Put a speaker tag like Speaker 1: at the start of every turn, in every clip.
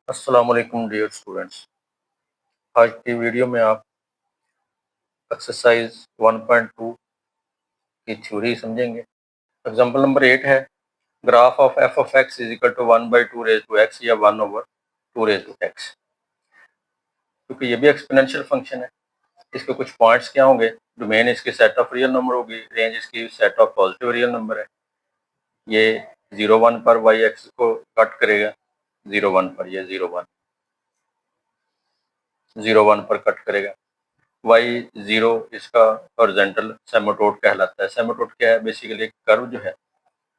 Speaker 1: अस्सलाम वालेकुम dear students. आज की वीडियो में आप एक्सरसाइज 1.2 की थ्योरी समझेंगे। एग्जांपल नंबर 8 है, graph of f of x is equal to 1/2 raise to x या 1/2 रेज टू एक्स। क्योंकि ये भी एक्सपोनेंशियल फंक्शन है, इसके कुछ पॉइंट्स क्या होंगे, डोमेन इसकी सेट ऑफ रियल नंबर होगी, रेंज इसकी set of positive real number है। ये 0 1 पर वाई एक्स को कट करेगा, 0 1 पर, ये 0 1 पर कट करेगा। y0 इसका हॉरिजॉन्टल सेमाटोड कहलाता है। सेमाटोड क्या है? बेसिकली एक कर्व जो है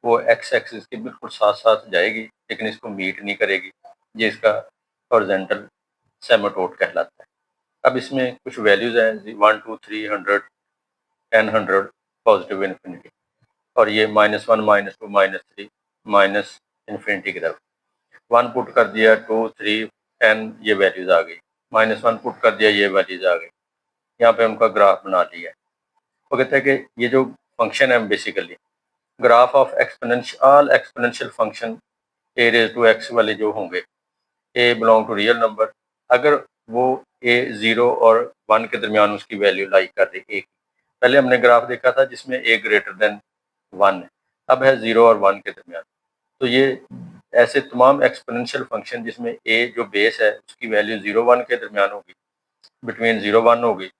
Speaker 1: वो एक्स एक्सिस के बिल्कुल साथ साथ जाएगी लेकिन इसको मीट नहीं करेगी, ये इसका हॉरिजॉन्टल सेमाटोड कहलाता है। अब इसमें कुछ वैल्यूज हैं 1 2 3 100 10 100 पॉजिटिव इन्फिनिटी, और ये -1 -2 -3 माइनस इन्फिनिटी की तरफ। 1 पुट कर दिया, 2 3 10 ये वैल्यूज आ गई, -1 पुट कर दिया, ये वैल्यूज आ गई। यहाँ पे उनका ग्राफ बना लिया है। वो कहते हैं कि ये जो फंक्शन है basically graph of exponential function a raise to x वाले जो होंगे, a belong to real number, अगर वो ए 0 और 1 के दरमियान उसकी वैल्यू लाई कर रही ए की। पहले हमने ग्राफ देखा था जिसमें ए ग्रेटर देन 1 है, अब है 0 और 1 के दरमियान। तो ये ऐसे तमाम एक्सपोनेंशियल फंक्शन जिसमें ए जो बेस है उसकी वैल्यू 0 1 के दरमियान होगी, बिटवीन 0 1 होगी,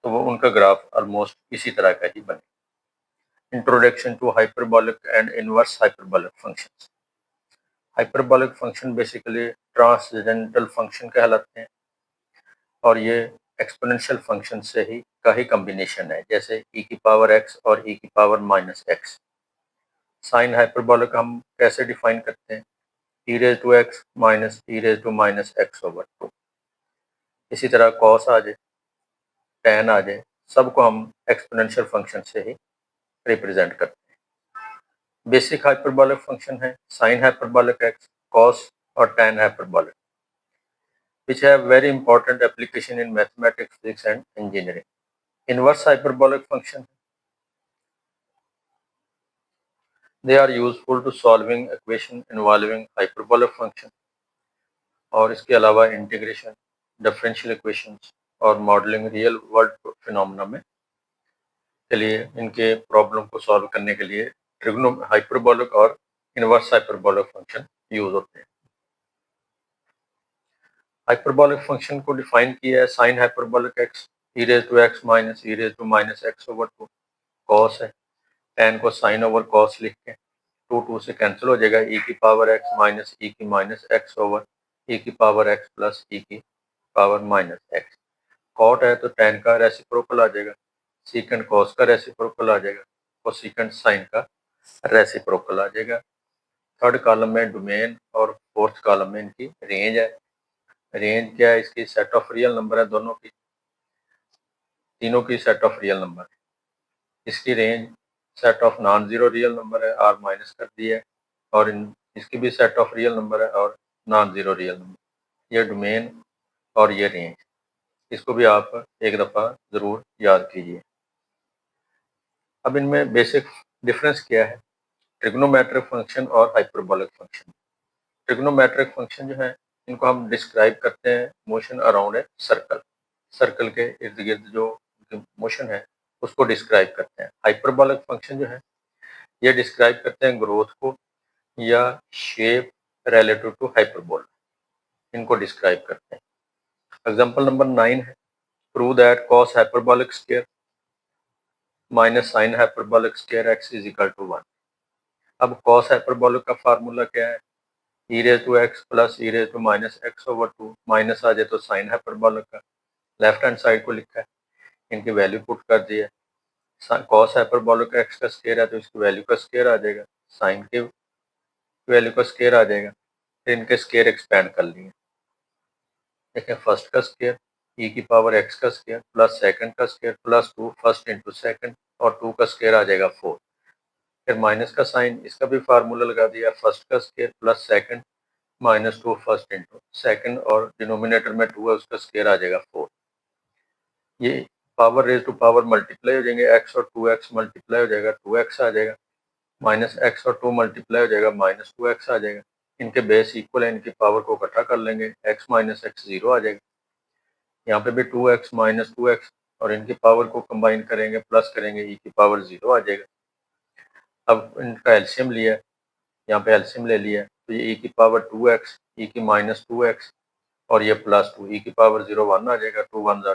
Speaker 1: तो वो उनका ग्राफ ऑलमोस्ट इसी तरह का ही बने। Introduction to hyperbolic and inverse hyperbolic functions. Hyperbolic function basically transcendental function कहलाते हैं, और ये एक्सपोनेंशियल फंक्शन से ही का ही कॉम्बिनेशन है, जैसे e की पावर x और e की पावर -x। साइन हाइपरबॉलिक हम कैसे डिफाइन करते हैं? e raise to x minus e raise to -x/2। इसी तरह कॉस आ जाए, tan आ जाए, सबको हम एक्सपोनेंशियल फंक्शन से ही रिप्रेजेंट करते हैं। बेसिक हाइपरबॉलिक फंक्शन है साइन हाइपरबॉलिक एक्स, कॉस और tan hyperbolic, which have very important application in mathematics, physics and engineering. Inverse hyperbolic function, they are useful to solving equation involving hyperbolic function, और इसके अलावा integration, differential equations और modelling real world phenomena में के लिए इनके problem को solve करने के लिए ट्रिग्नो हाइपरबॉलिक और इनवर्स हाइपरबॉलिक फंक्शन यूज होते हैं। हाइपरबॉलिक फंक्शन को डिफाइन किया है sine hyperbolic x e raise to x minus e raise to -x/2, cos है, tan को साइन ओवर कॉस लिख के 2 से कैंसिल हो जाएगा, e की पावर x माइनस e की -x ओवर e की पावर x प्लस e की पावर -x। कॉट है तो tan का रेसिप्रोकल आ जाएगा, सीकेंड कॉस का रेसिप्रोकल आ जाएगा और सीकेंड साइन का रेसिप्रोकल आ जाएगा। थर्ड कॉलम में डोमेन और फोर्थ कॉलम में इनकी रेंज है। रेंज क्या है? इसकी सेट ऑफ रियल नंबर है, दोनों की, तीनों की सेट ऑफ रियल नंबर है। इसकी range set of non zero real number है, r माइनस कर दिया है, और इसकी भी सेट ऑफ रियल नंबर है और नॉन जीरो रियल नंबर। ये डोमेन और ये रेंज, इसको भी आप एक दफ़ा ज़रूर याद कीजिए। अब इनमें बेसिक डिफरेंस क्या है? ट्रिग्नोमेट्रिक फंक्शन और हाइपरबॉलिक फंक्शन। ट्रिग्नोमेट्रिक फंक्शन जो है इनको हम डिस्क्राइब करते हैं motion around a circle, circle के इर्द गिर्द जो मोशन है उसको डिस्क्राइब करते हैं। हाइपरबॉलिक फंक्शन जो है ये डिस्क्राइब करते हैं ग्रोथ को या शेप रिलेटिव टू हाइपरबोला, इनको डिस्क्राइब करते हैं। एग्जांपल नंबर 9 है, prove that cos hyperbolic square minus sin hyperbolic square x is equal to 1। अब cos हाइपरबॉलिक का फार्मूला क्या है? e raise to x plus e raise to -x/2, minus आ जाए तो sin हाइपरबॉलिक का, लेफ्ट हैंड साइड को लिखा है, इनकी वैल्यू पुट कर दी है। cos हाइपरबॉलिक x का स्क्वायर है तो इसकी वैल्यू का स्क्वायर आ जाएगा, sin की वैल्यू का स्क्वायर आ जाएगा, फिर इनके स्क्वायर एक्सपेंड कर लिए। देखें, फर्स्ट का स्क्वायर e की पावर x का स्क्वायर प्लस सेकंड का square plus 2 first into second, और 2 का स्क्वायर आ जाएगा 4। फिर माइनस का साइन, इसका भी फार्मूला लगा दिया, फर्स्ट का square plus second -2 first into second, और डिनोमिनेटर में 2 है उसका स्क्वायर आ जाएगा 4। ये power raise to power multiply हो जाएंगे, x और 2x मल्टीप्लाई हो जाएगा, 2x आ जाएगा, माइनस x और 2 मल्टीप्लाई हो जाएगा, -2x आ जाएगा। इनके बेस इक्वल है, इनकी पावर को इकट्ठा कर लेंगे, x माइनस एक्स 0 आ जाएगा। यहाँ पे भी 2x माइनस 2x और इनकी पावर को कंबाइन करेंगे, प्लस करेंगे, e की पावर 0 आ जाएगा। अब इनका एलसीएम लिया, यहाँ पे एलसीएम ले लिया, तो ये e की पावर 2x, e की माइनस 2x और ये प्लस 2, e की पावर 0 1 आ जाएगा, 2 1 2।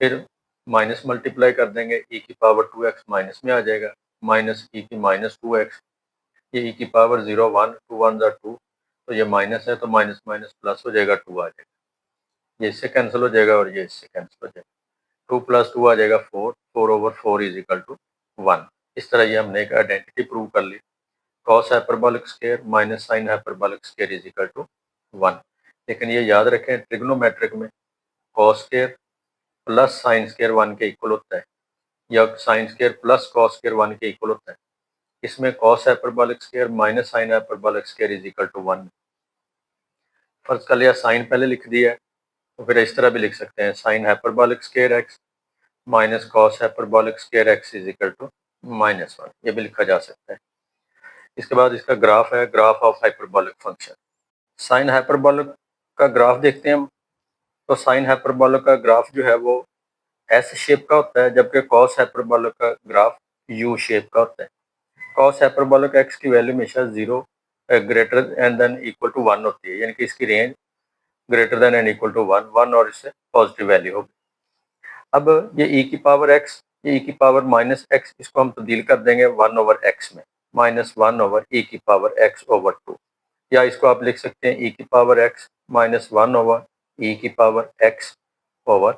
Speaker 1: फिर माइनस मल्टीप्लाई कर देंगे, e की पावर 2x माइनस में आ जाएगा, माइनस e की माइनस 2x, ये e की पावर 0 1, 2 1 2, तो ये माइनस है तो माइनस माइनस प्लस हो जाएगा, 2 आ जाएगा, ये इससे कैंसिल हो जाएगा और ये इससे कैंसिल हो जाएगा, 2 प्लस 2 आ जाएगा 4, 4/4 इज इक्वल टू 1। इस तरह ये हमने एक आइडेंटिटी प्रूव कर ली, cos hyperbolic square minus sine hyperbolic square is equal to 1। लेकिन ये याद रखें, ट्रिग्नोमेट्रिक में cos square plus sine square 1 के इक्वल होता है, या sine square plus cos square 1 के इक्वल होता है। इसमें cos hyperbolic square minus sine hyperbolic square is equal to 1। फर्ज कर लिया साइन पहले लिख दिया है, तो फिर इस तरह भी लिख सकते हैं, sine hyperbolic square x minus cos hyperbolic square x is equal to -1, ये भी लिखा जा सकता है। इसके बाद इसका ग्राफ है, graph of hyperbolic function. Sine hyperbolic का ग्राफ देखते हैं हम, तो साइन हाइपरबोलिक का ग्राफ जो है वो एस शेप का होता है, जबकि कॉस हाइपरबोलिक का ग्राफ यू शेप का होता है। कॉस हाइपरबोलिक एक्स की वैल्यू हमेशा 0 greater and than equal to 1 होती है, यानी कि इसकी range greater than and equal to 1 और इससे पॉजिटिव वैल्यू होगी। अब ये e की पावर x, ये e की पावर माइनस x, इसको हम तब्दील कर देंगे 1/x में, -1/e की पावर x/2, या इसको आप लिख सकते हैं e की पावर x -1/e की पावर x/2।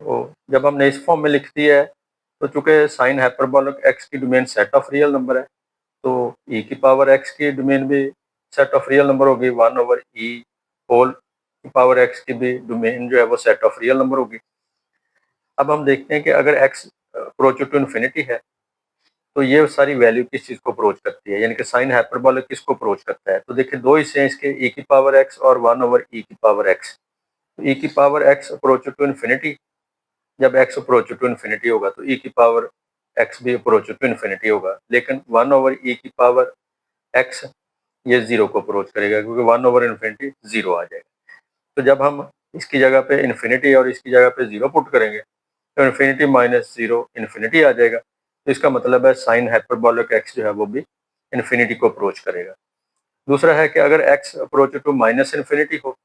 Speaker 1: तो जब हमने इस फॉर्म में लिख दिया है, तो चूंकि साइन हाइपरबोलिक x की domain set of real number है, तो e की पावर x की डोमेन भी सेट ऑफ रियल नंबर होगी, 1/e होल की पावर x की भी डोमेन जो है वो सेट ऑफ रियल नंबर होगी। अब हम देखते हैं कि अगर x अप्रोच टू इन्फिनिटी है, तो ये सारी वैल्यू किस चीज़ को अप्रोच करती है, यानी कि साइन हाइपरबोलिक किसको अप्रोच करता है। तो देखिए दो हिस्से हैं इसके, e की पावर x और 1/e की पावर x। तो e की power x approach to infinity, जब x अप्रोच टू इन्फिनिटी होगा तो e की पावर x भी अप्रोच टू इन्फिनिटी होगा, लेकिन 1/e की पावर x ये 0 को अप्रोच करेगा, क्योंकि 1/इन्फिनिटी 0 आ जाएगा। तो जब हम इसकी जगह पे इन्फिनिटी और इसकी जगह पे 0 पुट करेंगे, तो इन्फिनिटी माइनस 0 इन्फिनिटी आ जाएगा। तो इसका मतलब है साइन हाइपरबोलिक x जो है वो भी इन्फिनिटी को अप्रोच करेगा। दूसरा है कि अगर x approach to minus infinity हो,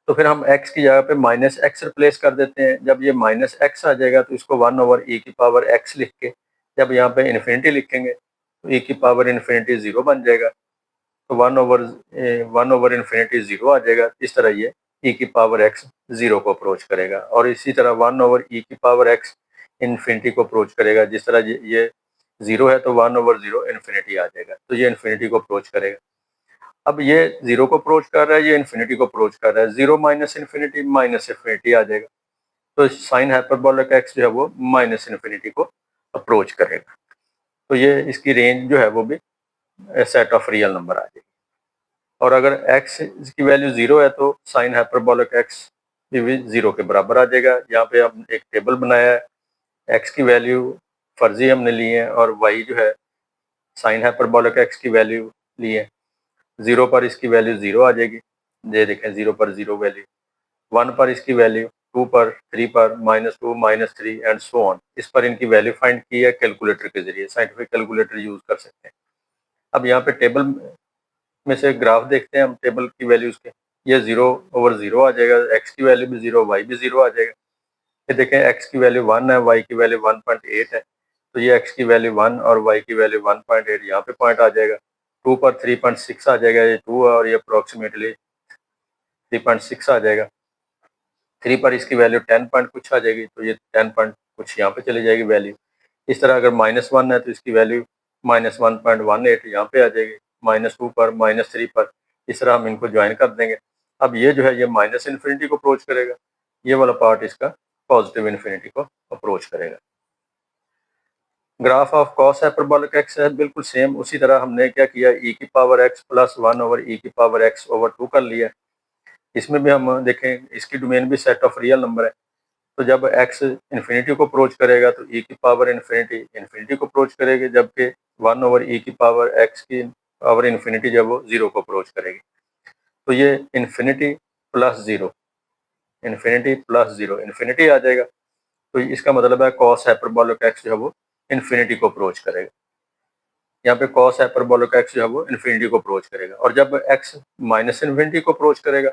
Speaker 1: तो फिर हम x की जगह पे -x रिप्लेस कर देते हैं। जब ये -x आ जाएगा तो इसको 1/e की पावर x लिख के जब यहाँ पे इन्फिनिटी लिखेंगे तो e की पावर इन्फिनिटी 0 बन जाएगा, तो 1/इन्फिनिटी 0 आ जाएगा। इस तरह ये e की पावर x 0 को अप्रोच करेगा, और इसी तरह 1/e की पावर x इन्फिनिटी को अप्रोच करेगा। जिस तरह ये 0 है तो 1/0 इन्फिनिटी आ जाएगा, तो ये इन्फिनिटी को अप्रोच करेगा। अब ये 0 को अप्रोच कर रहा है, ये इन्फिनिटी को अप्रोच कर रहा है, 0 माइनस इन्फिनिटी आ जाएगा। तो साइन हाइपरबोलिक x जो है वो माइनस इन्फिनिटी को अप्रोच करेगा, तो ये इसकी रेंज जो है वो भी सेट ऑफ रियल नंबर आ जाएगी। और अगर x की वैल्यू 0 है तो साइन हाइपरबोलिक x भी 0 के बराबर आ जाएगा। यहाँ पे हम एक टेबल बनाया है, x की वैल्यू फर्जी हमने ली है और y जो है साइन हाइपरबोलिक x की वैल्यू ली है। 0 पर इसकी वैल्यू 0 आ जाएगी, ये देखें 0 पर 0 वैल्यू, 1 पर इसकी वैल्यू, 2 पर, 3 पर, -2, -3 एंड सो ऑन। इस पर इनकी वैल्यू फाइंड की है कैलकुलेटर के जरिए, साइंटिफिक कैलकुलेटर यूज कर सकते हैं। अब यहाँ पे टेबल में से ग्राफ देखते हैं हम टेबल की वैल्यूज के, ये 0/0 आ जाएगा, x की वैल्यू भी 0, y भी 0 आ जाएगा। ये देखें x की वैल्यू 1 है, y की वैल्यू 1.8 है, तो ये x की वैल्यू 1 और y की वैल्यू 1.8 यहाँ पे पॉइंट आ जाएगा। 2 पर 3.6 आ जाएगा, ये 2 है और ये अप्रोक्सीमेटली 3.6 आ जाएगा। 3 पर इसकी वैल्यू 10 पॉइंट कुछ आ जाएगी, तो ये 10 पॉइंट कुछ यहाँ पे चली जाएगी वैल्यू। इस तरह अगर -1 है तो इसकी वैल्यू -1.18 यहाँ पे आ जाएगी, -2 पर, -3 पर, इस तरह हम इनको ज्वाइन कर देंगे। अब ये जो है ये माइनस इन्फिनिटी को अप्रोच करेगा, ये वाला पार्ट इसका पॉजिटिव इन्फिनिटी को अप्रोच करेगा। Graph of cos hyperbolic x है बिल्कुल सेम उसी तरह हमने क्या किया, e की पावर x प्लस 1/e की पावर x/2 कर लिया। इसमें भी हम देखें इसकी डोमेन भी सेट ऑफ रियल नंबर है, तो जब x इन्फिनिटी को अप्रोच करेगा तो e की पावर इन्फिनिटी को अप्रोच करेगी, जबकि 1/e की पावर x की पावर इन्फिनिटी जब वो 0 को अप्रोच करेगी। तो ये इन्फिनिटी प्लस 0 इन्फिनिटी आ जाएगा। तो इसका मतलब है कॉस हाइपरबोलिक x जो है वो इन्फिनिटी को अप्रोच करेगा। यहाँ पे कॉस हाइपरबोलिक x जो है वो इन्फिनिटी को अप्रोच करेगा। और जब x माइनस इन्फिनिटी को अप्रोच करेगा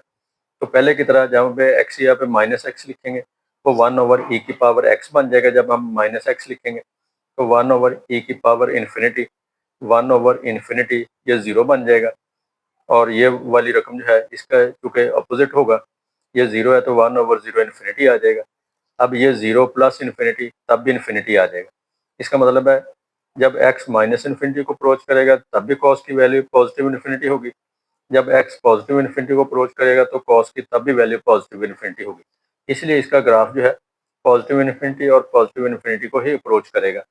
Speaker 1: तो पहले की तरह जहाँ पे x यहाँ पे माइनस एक्स लिखेंगे वो 1/e की पावर x बन जाएगा। जब हम माइनस एक्स लिखेंगे तो 1/e की पावर इन्फिनिटी 1/इन्फिनिटी ये 0 बन जाएगा। और ये वाली रकम जो है इसका चूँकि अपोजिट होगा, ये 0 है तो 1/0 इन्फिनिटी आ जाएगा। अब ये 0 प्लस इन्फिनिटी तब भी इन्फिनिटी आ जाएगा। इसका मतलब है जब x माइनस इन्फिनिटी को अप्रोच करेगा तब भी कॉस की वैल्यू पॉजिटिव इन्फिनिटी होगी। जब x पॉजिटिव इन्फिनिटी को अप्रोच करेगा तो कॉस की तब भी वैल्यू पॉजिटिव इन्फिनिटी होगी। इसलिए इसका ग्राफ जो है पॉजिटिव इन्फिनिटी और पॉजिटिव इन्फिनिटी को ही अप्रोच करेगा।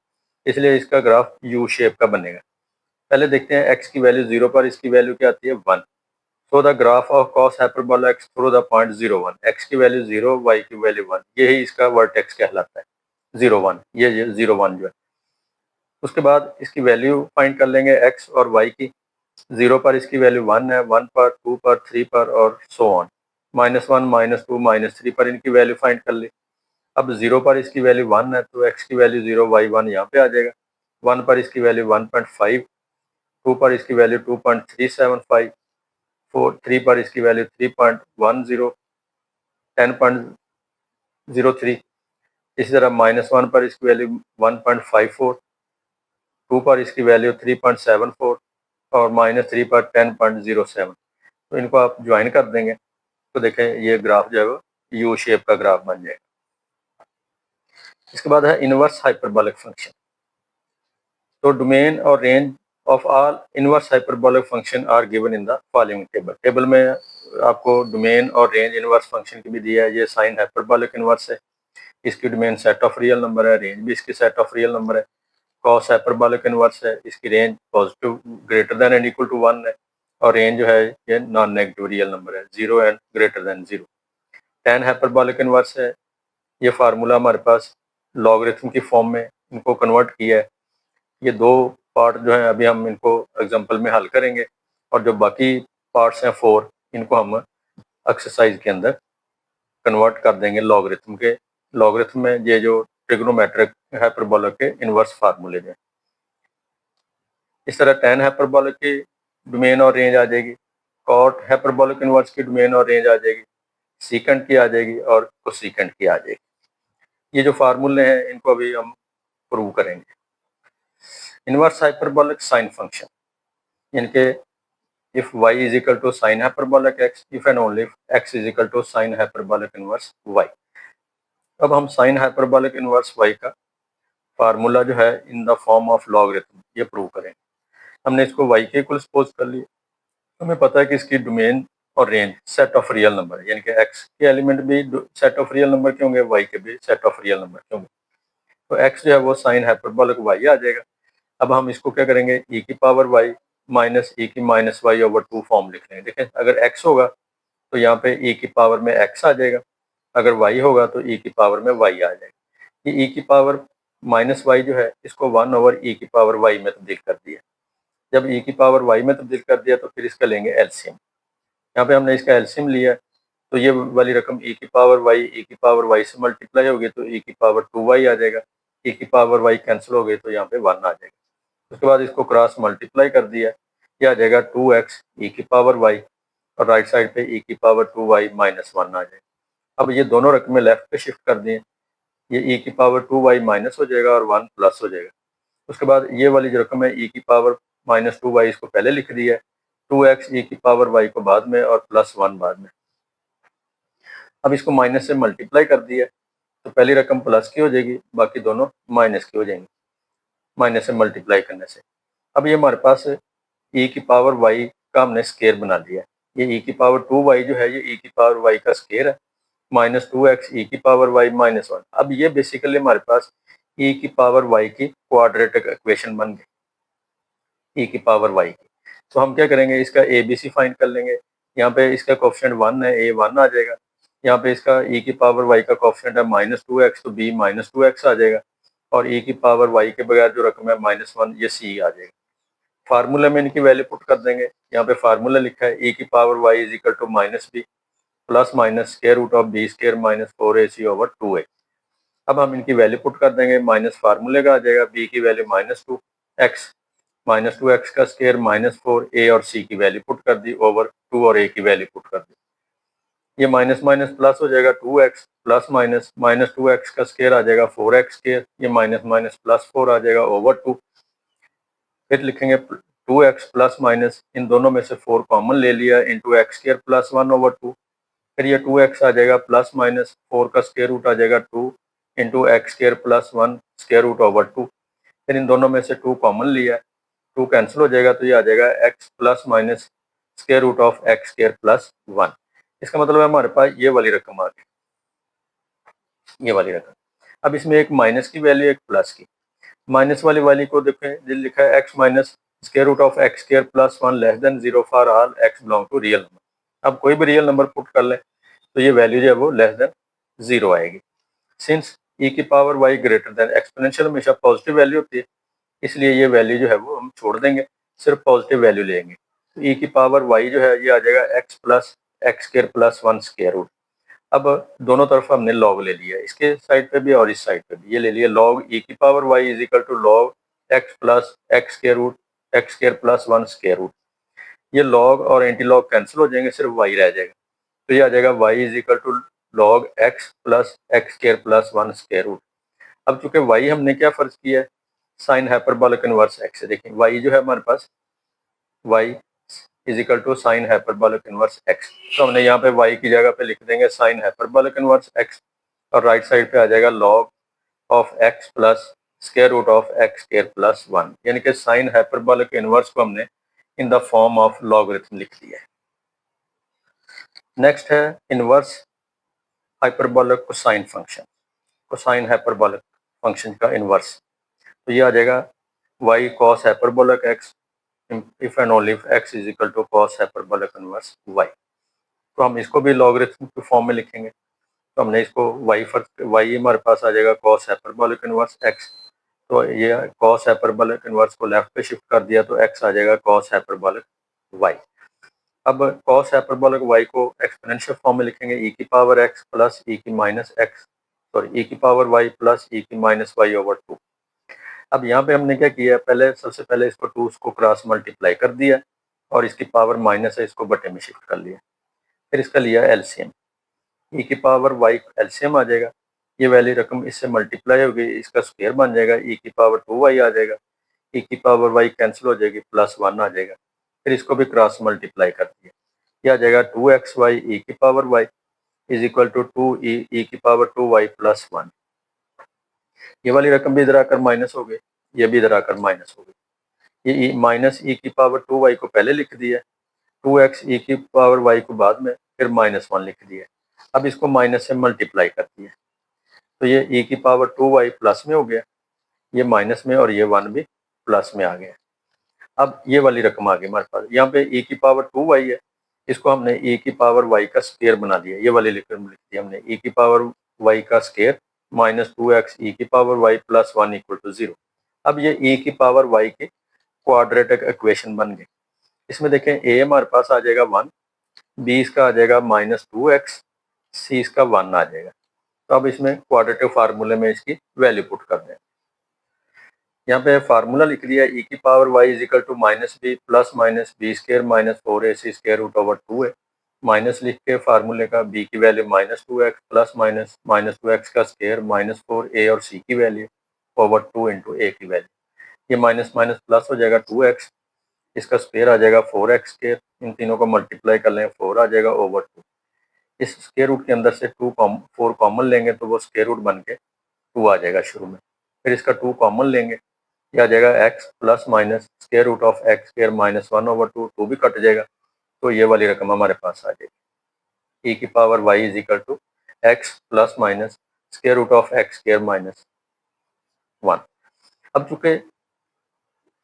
Speaker 1: इसलिए इसका ग्राफ यू शेप का बनेगा। पहले देखते हैं x की वैल्यू 0 पर इसकी वैल्यू क्या आती है 1। So the graph of cos hyperbola x through the point 0 1, x की वैल्यू 0 y की वैल्यू 1, यही इसका वर्टेक्स कहलाता है 0 1, ये 0 1 जो है। उसके बाद इसकी वैल्यू फाइंड कर लेंगे x और y की। 0 पर इसकी वैल्यू 1 है, 1 पर, 2 पर, 3 पर और सो ऑन। -1 -2 -3 पर इनकी वैल्यू फाइंड कर ली। अब 0 पर इसकी वैल्यू 1 है तो x की वैल्यू 0 y 1 यहाँ पे आ जाएगा। 1 पर इसकी वैल्यू 1.5, 2 पर इसकी वैल्यू 2.375, 3 पर इसकी वैल्यू 3.10, 10.03। इसी तरह -1 पर इसकी वैल्यू 1.54, 2 पर इसकी वैल्यू 3.74 और -3 पर 10.07। तो इनको आप ज्वाइन कर देंगे तो देखें ये ग्राफ जो है वो यू शेप का ग्राफ बन जाएगा। इसके बाद है इनवर्स हाइपरबोलिक फंक्शन। तो डोमेन और range of all inverse hyperbolic function are given in the following table. Table में आपको डोमेन और रेंज इनवर्स फंक्शन की भी दिया है। ये साइन हाइपरबोलिक इनवर्स है, इसकी domain set of real number है, रेंज भी इसकी सेट ऑफ रियल नंबर है। कॉस हाइपरबोलिक इनवर्स है, इसकी range positive greater than and equal to 1 है और रेंज जो है ये नॉन नेगेटिव रियल नंबर है 0 and greater than 0। tan hyperbolic inverse है, ये फार्मूला हमारे पास लॉगरिथम की फॉर्म में इनको कन्वर्ट किया है। ये दो पार्ट जो है अभी हम इनको एग्जांपल में हल करेंगे और जो बाकी पार्ट्स हैं 4 इनको हम एक्सरसाइज के अंदर कन्वर्ट कर देंगे लॉगरिथम के। लॉगरिथम में ये जो ट्रिग्नोमेट्रिक हाइपरबोला के इनवर्स फार्मूले हैं। इस तरह tan हाइपरबोलिक की डोमेन और रेंज आ जाएगी, कॉट हाइपरबोलिक इनवर्स की डोमेन और रेंज आ जाएगी, सीकेंट की आ जाएगी और कोसीकेंट की आ जाएगी। ये जो फार्मूले हैं इनको अभी हम प्रूव करेंगे। इनवर्स हाइपरबोलिक साइन फंक्शन, यानी कि if y is equal to sin hyperbolic x, if and only if x is equal to sin hyperbolic inverse y। अब हम sin hyperbolic inverse y का फार्मूला जो है इन द फॉर्म ऑफ लॉगरिथम ये prove करेंगे। हमने इसको y के इक्वल सपोज कर लिया। हमें पता है कि इसकी डोमेन और range set of real number है, यानी कि x के एलिमेंट भी सेट ऑफ रियल नंबर के होंगे, y के भी सेट ऑफ रियल नंबर के होंगे। तो x जो है वो साइन हाइपरबोलिक y आ जाएगा। अब हम इसको क्या करेंगे e की पावर y माइनस e की माइनस y ओवर 2 फॉर्म लिख लेंगे। देखें अगर x होगा तो यहाँ पे e की पावर में x आ जाएगा, अगर y होगा तो e की पावर में y आ जाएगा। ये e की पावर माइनस y जो है इसको 1/e की पावर y में तब्दील कर दिया। जब e की पावर y में तब्दील कर दिया तो फिर इसका लेंगे एलसीएम। यहाँ पे हमने इसका एलसीएम लिया तो ये वाली रकम e की पावर y से मल्टीप्लाई होगी तो e की पावर 2y आ जाएगा। e की पावर y कैंसिल हो गई तो यहाँ पे 1 आ जाएगा। उसके बाद इसको क्रॉस मल्टीप्लाई कर दिया, ये आ जाएगा 2x e की पावर y और राइट साइड पे e की पावर 2y माइनस 1 आ जाएगा। अब ये दोनों रकमें लेफ्ट पे शिफ्ट कर दिए, ये e की पावर 2y माइनस हो जाएगा और 1 प्लस हो जाएगा। उसके बाद ये वाली जो रकम है e की पावर माइनस 2y इसको पहले लिख दिया है, 2x e की पावर y को बाद में और प्लस 1 बाद में। अब इसको माइनस से मल्टीप्लाई कर दिया तो पहली रकम प्लस की हो जाएगी, बाकी दोनों माइनस की हो जाएंगी माइनस से मल्टीप्लाई करने से। अब ये हमारे पास e की पावर y का हमने स्केयर बना दिया। ये e की पावर 2y जो है ये e की पावर y का स्केयर है, माइनस 2x e की पावर y माइनस 1। अब ये बेसिकली हमारे पास e की पावर y की क्वाड्रेटिक इक्वेशन बन गई, e की पावर y की। तो हम क्या करेंगे इसका ABC फाइंड कर लेंगे। यहाँ पे इसका कोएफिशिएंट 1 है, a 1 आ जाएगा। यहाँ पे इसका e की पावर y का कोफिशिएंट है -2x, तो b -2x आ जाएगा, और e की पावर y के बगैर जो रकम है -1, ये c आ जाएगा। फार्मूला में इनकी वैल्यू पुट कर देंगे। यहाँ पे फार्मूला लिखा है e की power y is equal to -b plus minus square root of b square minus 4ac over 2a। अब हम इनकी वैल्यू पुट कर देंगे, माइनस फार्मूले का आ जाएगा, b की वैल्यू -2x, -2x का स्क्वायर -4, a और c की वैल्यू पुट कर दी, ओवर 2 और a की वैल्यू पुट कर दी। ये माइनस माइनस प्लस हो जाएगा, 2x प्लस माइनस -2x का स्क्वायर आ जाएगा 4x स्क्वायर, ये माइनस माइनस प्लस 4 आ जाएगा ओवर 2। फिर लिखेंगे 2x प्लस माइनस, इन दोनों में से 4 कॉमन ले लिया, into x square plus 1 over 2। फिर ये 2x आ जाएगा, प्लस माइनस 4 का स्क्वायर रूट आ जाएगा 2 into x square plus 1 square root over 2। फिर इन दोनों में से 2 कॉमन लिया, 2 कैंसिल हो जाएगा, तो ये आ जाएगा x plus minus square root of x square plus 1। इसका मतलब है हमारे पास ये वाली रकम आ गई, ये वाली रकम। अब इसमें एक माइनस की वैल्यू, एक प्लस की। माइनस वाली को देखें, जो लिखा है x minus square root of x square plus 1 less than 0 for all x belong to real number. अब कोई भी रियल नंबर पुट कर ले तो ये वैल्यू जो है वो लेस देन 0 आएगी। सिंस e की power y greater than, exponential हमेशा पॉजिटिव वैल्यू होती है, इसलिए ये वैल्यू जो है वो हम छोड़ देंगे, सिर्फ पॉजिटिव वैल्यू लेंगे। तो e की पावर y जो है ये आ जाएगा x plus x square plus 1 square root. अब दोनों तरफ हमने लॉग ले लिया, इसके साइड पे भी और इस साइड पे भी, ये ले लिया लॉग e की power y is equal to log x plus x square root x square plus 1 square root. ये लॉग और एंटी लॉग कैंसिल हो जाएंगे, सिर्फ y रह जाएगा, तो ये आ जाएगा y is equal to log x plus x square plus 1 square root. अब चूंकि y हमने क्या फर्ज किया है, साइन हाइपरबोलिक इनवर्स x से। देखिए y जो है हमारे पास y is equal to sine hyperbolic inverse x, तो हमने यहाँ पे y की जगह पे लिख देंगे साइन हाइपरबोलिक इनवर्स x, और राइट साइड पे आ जाएगा log of x plus square root of x square plus 1, यानी कि साइन हाइपरबोलिक इनवर्स को हमने in the form of logarithm लिख दिया है। नेक्स्ट है inverse hyperbolic cosine function, cosine hyperbolic function का इनवर्स। तो ये आ जाएगा y cos hyperbolic x if and only if x is equal to cos hyperbolic inverse y। तो हम इसको भी लॉगरिथम के फॉर्म में लिखेंगे, तो हमने इसको y हमारे पास आ जाएगा cos हाइपरबोलिक इनवर्स x, तो ये cos हाइपरबोलिक इनवर्स को लेफ्ट पे शिफ्ट कर दिया, तो x आ जाएगा cos हाइपरबोलिक y। अब cos हाइपरबोलिक y को एक्सपोनेंशियल फॉर्म में लिखेंगे, e की पावर x प्लस e की माइनस x, सॉरी e की पावर y प्लस e की माइनस y ओवर 2। अब यहाँ पे हमने क्या किया, पहले सबसे पहले इसको 2 को क्रॉस मल्टीप्लाई कर दिया, और इसकी पावर माइनस है, इसको बटे में शिफ्ट कर लिया। फिर इसका लिया एलसीएम, e की पावर y एलसीएम आ जाएगा, ये वाली रकम इससे मल्टीप्लाई हो गई, इसका स्क्वायर बन जाएगा, e की पावर 2y आ जाएगा, e की पावर y कैंसिल हो जाएगी, प्लस 1 आ जाएगा। फिर इसको भी क्रॉस मल्टीप्लाई कर दिया, ये आ जाएगा 2xy e की power y is equal to 2e e की पावर 2y प्लस 1। ये वाली रकम भी इधर आकर माइनस हो गई, ये भी इधर आकर माइनस हो गई। ये माइनस e की पावर 2y को पहले लिख दिया, 2x e की पावर y को बाद में, फिर -1 लिख दिया। अब इसको माइनस से मल्टीप्लाई कर दिया, तो ये e की पावर 2y प्लस में हो गया, ये माइनस में, और ये 1 भी प्लस में आ गया। अब ये वाली रकम आ गई हमारे पास, यहाँ पे e की पावर 2y है, इसको हमने e की पावर y का स्क्वायर बना दिया, ये वाली रकम लिख दी हमने, e की पावर y का स्क्वायर माइनस 2x e की power y plus 1 equal to 0। अब ये e की पावर y की क्वाड्रेटिक इक्वेशन बन गई। इसमें देखें a हमारे पास आ जाएगा 1, b इसका आ जाएगा -2x, c इसका 1 आ जाएगा। तो अब इसमें क्वाड्रेटिक फार्मूले में इसकी वैल्यू पुट कर दें। यहाँ पे फार्मूला लिख दिया, e की power y is equal to -b plus minus b square minus 4ac square root over 2 है। माइनस लिख के फार्मूले का b की value -2x plus minus -2x का स्क्वायर -4a और c की वैल्यू ओवर 2 इंटू a की वैल्यू। ये माइनस माइनस प्लस हो जाएगा 2x, इसका स्क्वायर आ जाएगा 4x स्क्वायर, इन तीनों को मल्टीप्लाई कर लें 4 आ जाएगा ओवर 2। इस स्क्वायर रूट के अंदर से 4 कॉमन लेंगे तो वो स्क्वायर रूट बन के 2 आ जाएगा शुरू में। फिर इसका 2 कॉमन लेंगे, ये आ जाएगा x plus minus square root of x square minus 1 over 2, 2 भी कट जाएगा, तो ये वाली रकम हमारे पास आ जाएगी, e की power y is equal to x plus minus square root of x square minus 1। अब चूंकि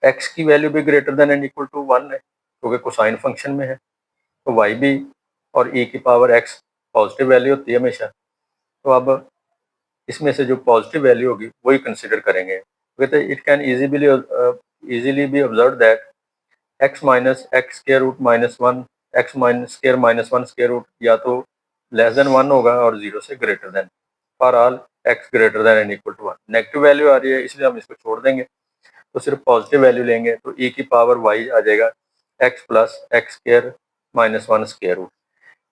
Speaker 1: x की वैल्यू भी greater than and equal to 1 है, क्योंकि कोसाइन फंक्शन में है, तो y भी और e की पावर x पॉजिटिव वैल्यू होती है हमेशा। तो अब इसमें से जो पॉजिटिव वैल्यू होगी वही कंसिडर करेंगे। कहते हैं it can easily be observe that x minus x square root minus one x minus square minus one square root या तो लेस देन 1 होगा और 0 से greater than, for all x greater than and equal to 1। Negative value आ रही है इसलिए हम इसको छोड़ देंगे, तो सिर्फ पॉजिटिव वैल्यू लेंगे तो e की पावर y आ जाएगा x plus x square minus one square root.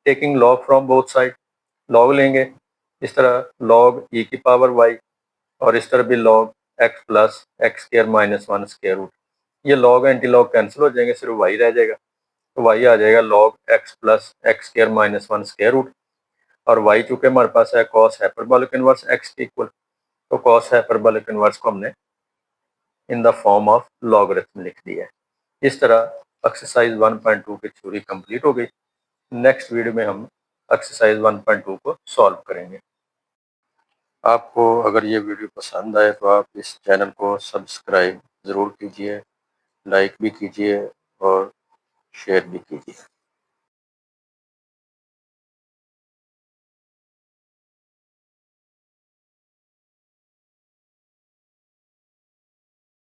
Speaker 1: Taking log from both side, log लेंगे इस तरह लॉग e की पावर y और इस तरह भी log x plus x square minus one square root. ये लॉग एंटी लॉग कैंसिल हो जाएंगे, सिर्फ y रह जाएगा, तो y आ जाएगा log x plus x square minus one square root. और y चूंकि हमारे पास है कॉस हाइपरबोलिक इनवर्स x के इक्वल, तो कॉस हाइपरबोलिक इनवर्स को हमने in the form of logarithm लिख दिया है। इस तरह एक्सरसाइज 1.2 की थ्योरी कंप्लीट हो गई। नेक्स्ट वीडियो में हम एक्सरसाइज 1.2 को सॉल्व करेंगे। आपको अगर ये वीडियो पसंद आए तो आप इस चैनल को सब्सक्राइब ज़रूर कीजिए, लाइक भी कीजिए और शेयर भी कीजिए।